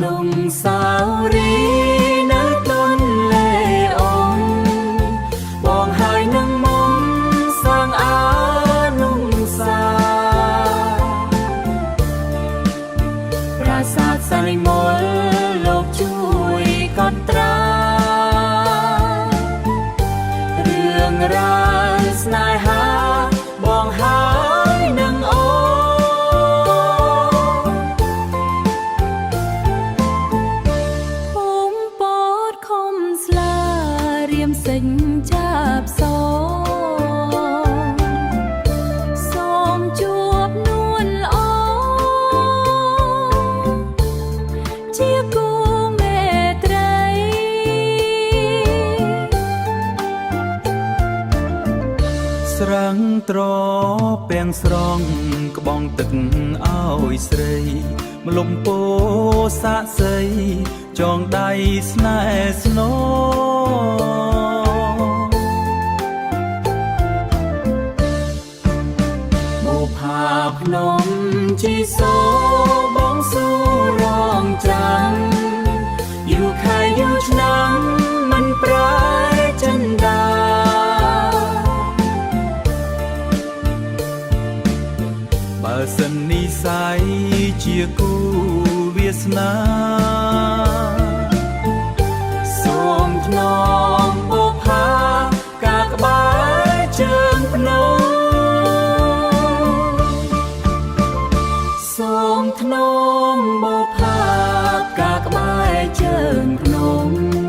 នុងសាវរីនៅต้นលេអងបងហើយនឹងមុំសាងអានុងសាប្រាសាទសារិមលលោកជួយកត់ត្រារឿងរ៉ាវស្នេហាបងហើយនឹងអូសេចចាប់សសូមជួបនួនល្អជាគូមេត្រីស្រងត្រពាំងស្រងក្បងទឹកឲ្យស្រីម្លុំពោសាក់សីចងដៃស្នេហ៍ស្នូផាភ្នំជីសូបងសូរងចាំយូរខែយូរឆ្នាំមិនប្រែចិនដាបើសិននិស័យជាគូវាសនាសូមថ្នមបុផាកាក្បែរជើងភ្នំសូមថ្នមបុផាកាក្បែរជើងភ្នំ